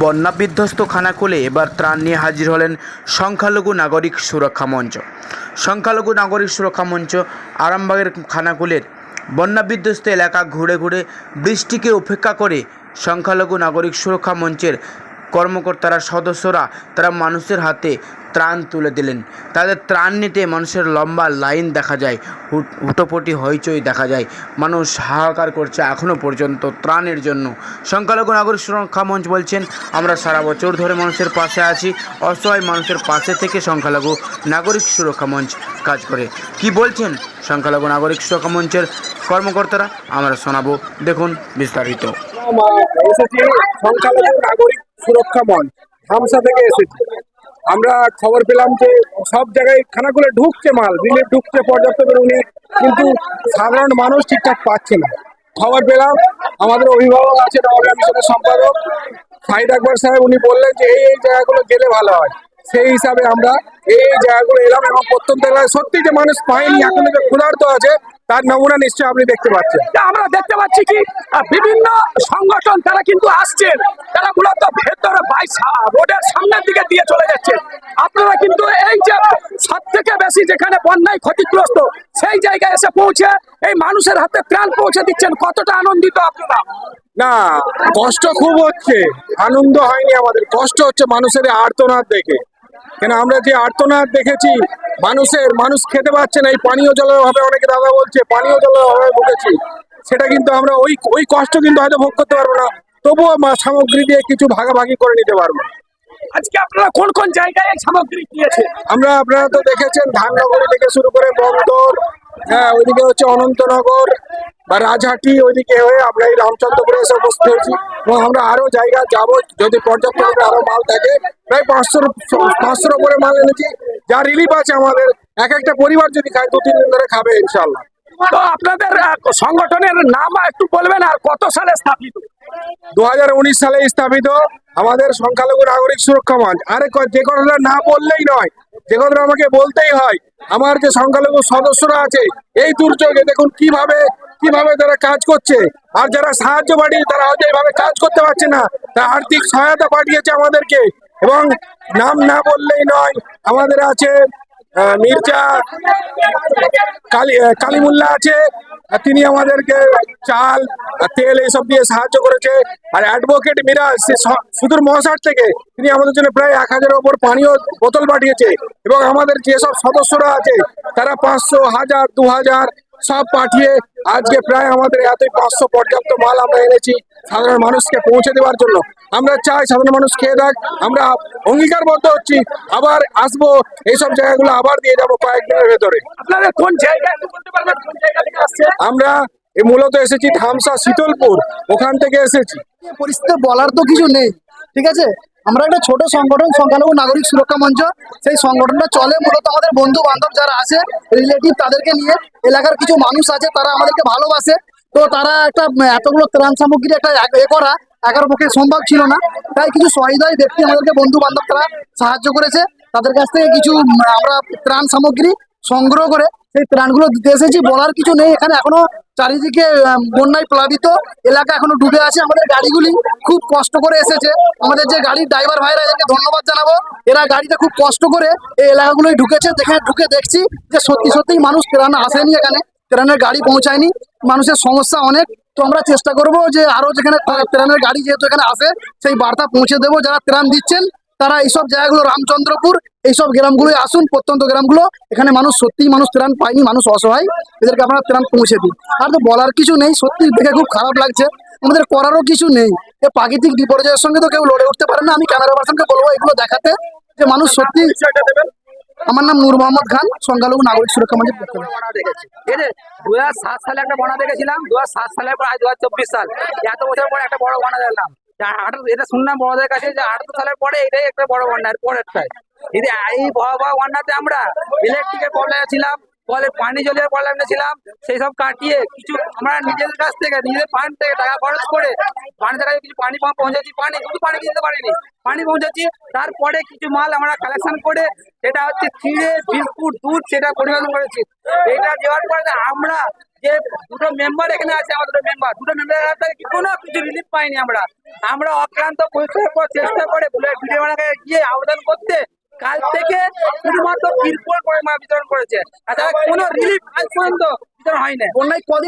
বন্যা বিধ্বস্ত খানাকুলে এবার ত্রাণ নিয়ে হাজির হলেন সংখ্যালঘু নাগরিক সুরক্ষা মঞ্চ। সংখ্যালঘু নাগরিক সুরক্ষা মঞ্চ আরামবাগের খানাকুলের বন্যা বিধ্বস্ত এলাকা ঘুরে ঘুরে বৃষ্টিকে উপেক্ষা করে সংখ্যালঘু নাগরিক সুরক্ষা মঞ্চের কর্মকর্তারা সদস্যরা তারা মানুষের হাতে ত্রাণ তুলে দিলেন। তাদের ত্রাণ নিতে মানুষের লম্বা লাইন দেখা যায়, হুটোপটি হইচই দেখা যায়। মানুষ হাহাকার করছে এখনও পর্যন্ত ত্রাণের জন্য। সংখ্যালঘু নাগরিক সুরক্ষা মঞ্চ বলছেন, আমরা সারা বছর ধরে মানুষের পাশে আছি। অসহায় মানুষের পাশে থেকে সংখ্যালঘু নাগরিক সুরক্ষা মঞ্চ কাজ করে। কি বলছেন সংখ্যালঘু নাগরিক সুরক্ষা মঞ্চের কর্মকর্তারা আমরা শোনাবো, দেখুন বিস্তারিত। এসেছি সংখ্যালঘু নাগরিক সুরক্ষা মঞ্চ ধামসা থেকে এসেছি। আমরা খবর পেলাম যে সব জায়গায় খানাকুলে ঢুকছে, মাল রিলিফ ঢুকছে পর্যাপ্ত পরিমাণে, কিন্তু সাধারণ মানুষ ঠিকঠাক পাচ্ছে না। খবর পেলাম আমাদের অভিভাবক আছে, নওগাঁ মিশনের সম্পাদক সাইদ আকবর সাহেব, উনি বললেন যে এই জায়গাগুলো গেলে ভালো হয়। সেই হিসাবে আমরা এই জায়গাগুলো এলাম এবং প্রত্যন্ত এলাকায় সত্যি যে মানুষ পায়নি, এখন যে ক্ষুধার্ত আছে তার নমুনা নিশ্চয়ই আপনি দেখতে পাচ্ছেন। আমরা দেখতে পাচ্ছি কি বিভিন্ন সংগঠন তারা কিন্তু আসছেন, তারা মূলত ভেতরে রোডের সামনের দিকে দিয়ে চলে যাচ্ছে। আপনারা কিন্তু এই যে সব থেকে বেশি যেখানে বন্যায় ক্ষতিগ্রস্ত সেই জায়গায় এসে পৌঁছে এই মানুষের হাতে ত্রাণ পৌঁছে দিচ্ছেন, কতটা আনন্দিত আপনারা? না, কষ্ট খুব হচ্ছে, আনন্দ হয়নি। আমাদের কষ্ট হচ্ছে মানুষের আর্তনাদ দেখে। কেন আমরা যে আর্তনাদ দেখেছি মানুষ খেতে পাচ্ছে না, এই পানীয় জলের অভাবে, অনেকে দাদা বলছে পানীয় জলের অভাবে ভুগেছি, সেটা কিন্তু আমরা ওই কষ্ট কিন্তু হয়তো ভোগ করতে পারবো না, তবুও সামগ্রী দিয়ে কিছু ভাগাভাগি করে নিতে পারবো। আজকে আপনারা কোন কোন জায়গায় এই সামগ্রী দিয়েছে? আপনারা তো দেখেছেন ধাননগরী থেকে শুরু করে বন্দর, হ্যাঁ ওইদিকে হচ্ছে অনন্তনগর বা রাজহাটি, ওইদিকে হয়ে আমরা এই রামচন্দ্রপুরে এসে উপস্থিত হয়েছি এবং আমরা আরো জায়গা যাবো যদি পর্যাপ্ত আরো মাল থাকে। প্রায় 500-500 উপরে মাল এনেছি, যা রিলিফ আছে আমাদের। এক একটা পরিবার যদি খায় 2-3 দিন ধরে খাবে ইনশাল্লাহ। তো আপনাদের সংগঠনের নাম একটু বলবেন, আর কত সালে স্থাপিত? 2019 সালে স্থাপিত আমাদের সংখ্যালঘু নাগরিক সুরক্ষা মঞ্চ। আরে যে কথাটা না বললেই নয়, যে কথাটা আমাকে বলতেই হয়। আমার যে সংখ্যালঘু সদস্যরা আছে এই দুর্যোগে দেখুন কিভাবে তারা কাজ করছে, আর যারা সাহায্য পাঠিয়ে তারা হয়তো এইভাবে কাজ করতে পারছে না, তারা আর্থিক সহায়তা পাঠিয়েছে আমাদেরকে। এবং নাম না বললেই নয়, আমাদের আছে মির্জা কালিমুল্লাহ আছে, তিনি আমাদেরকে চাল তেল এইসব দিয়ে সাহায্য করেছে। আর অ্যাডভোকেট মিরাজ সুদূর মহাসার থেকে তিনি আমাদের জন্য প্রায় 1000-এর ওপর পানীয় বোতল পাঠিয়েছে। এবং আমাদের যেসব সদস্যরা আছে তারা 500, 1000, 2000 সব পাঠিয়ে আজকে প্রায় আমাদের এতই 500 পর্যাপ্ত মাল আমরা এনেছি সাধারণ মানুষকে পৌঁছে দেওয়ার জন্য। আমরা চাই সাধারণ মানুষ খেয়ে দেখ, আমরা অঙ্গীকারবদ্ধ হচ্ছি আবার আসবো, এইসব জায়গাগুলো আবার দিয়ে যাবো কয়েকদিনের ভেতরে। আপনাদের কোন জায়গায় বলতে পারবেন, কোন জায়গা থেকে আসছে? আমরা মূলত এসেছি ধামসা শীতলপুর, ওখান থেকে এসেছি। পরিস্থিতি বলার তো কিছু নেই, ঠিক আছে। আমরা একটা ছোট সংগঠন সংখ্যালঘু নাগরিক সুরক্ষা মঞ্চ, সেই সংগঠনটা চলে মূলত আমাদের বন্ধু বান্ধব যারা আছে রিলেটিভ তাদেরকে নিয়ে। এলাকার কিছু মানুষ আছে তারা আমাদেরকে ভালোবাসে, তো তারা একটা এতগুলো ত্রাণ সামগ্রী একটা করা একার পক্ষে সম্ভব ছিল না, তাই কিছু সহৃদয় ব্যক্তি আমাদেরকে বন্ধু বান্ধব তারা সাহায্য করেছে। তাদের কাছ থেকে কিছু আমরা ত্রাণ সামগ্রী সংগ্রহ করে সেই ত্রাণগুলো দিতে এসেছি। বলার কিছু নেই, এখানে এখনো চারিদিকে বন্যায় প্লাবিত এলাকা এখনো ডুবে আছে। আমাদের গাড়িগুলি খুব কষ্ট করে এসেছে, আমাদের যে গাড়ির ড্রাইভার ভাইরা এদেরকে ধন্যবাদ জানাবো। এরা গাড়িটা খুব কষ্ট করে এই এলাকাগুলোই ঢুকেছে, যেখানে ঢুকে দেখছি যে সত্যি মানুষ ত্রাণ আসেনি, এখানে ত্রাণের গাড়ি পৌঁছায়নি, মানুষের সমস্যা অনেক। তো আমরা চেষ্টা করব যে আরো যেখানে ত্রাণের গাড়ি যেহেতু এখানে আসে সেই বার্তা পৌঁছে দেবো। যারা ত্রাণ দিচ্ছেন তারা এইসব জায়গাগুলো রামচন্দ্রপুর এইসব গ্রামগুলোই আসুন, প্রত্যন্ত গ্রামগুলো, এখানে মানুষ সত্যিই মানুষ ত্রাণ পায়নি, মানুষ অসহায়, এদেরকে আপনারা ত্রাণ পৌঁছে দিন। আর তো বলার কিছু নেই, সত্যি দেখে খুব খারাপ লাগছে, আমাদের করারও কিছু নেই। এই প্রাকৃতিক বিপর্যয়ের সঙ্গে তো কেউ লড়ে উঠতে পারে না। আমি ক্যামেরা পার্সনকে বলবো এগুলো দেখাতে যে মানুষ সত্যি। আমার নাম নূর মোহাম্মদ খান, সংখ্যালঘু নাগরিক সুরক্ষা মঞ্চের পক্ষ থেকে। 2007 সালে একটা বন্যা দেখেছিলাম, 2007 সালের পর আজ 2024 সাল, এত বছর পরে একটা বড় বন্যা দেখলাম। এটা শুনলাম বড়দের কাছে যে 18 সালের পরে এটাই একটা বড় বন্যা, পরেরটাই। এই ভয়াবহ বন্যাতে আমরা ইলেকট্রিকের প্রবলেম ছিলাম, পানি জলের প্রবলেম ছিলাম, সেই সব কাটিয়ে কিছু আমরা নিজেদের কাছ থেকে নিজেদের ফান্ড থেকে টাকা খরচ করে পানি থেকে কিছু পানি পৌঁছেছি। শুধু পানি কিনতে পারিনি, পানি পৌঁছেছি। তারপরে কিছু মাল আমরা কালেকশন করে সেটা হচ্ছে চিড়ে, বিস্কুট, দুধ সেটা পরিবেশন করেছি। এটা দেওয়ার পরে আমরা যে দুটো মেম্বার এখানে আছে, আমাদের দুটো মেম্বার কোনো কিছু রিলিফ পাইনি আমরা। আমরা অক্লান্ত পরিশ্রমের পর চেষ্টা করে ভিডিও বানাকে গিয়ে আবেদন করতে কাল থেকে শুধুমাত্র তিরপল করে বিতরণ করেছে, আর কোনো রিলিফ আজ পর্যন্ত বিতরণ হয়নি। বন্যায় কদিন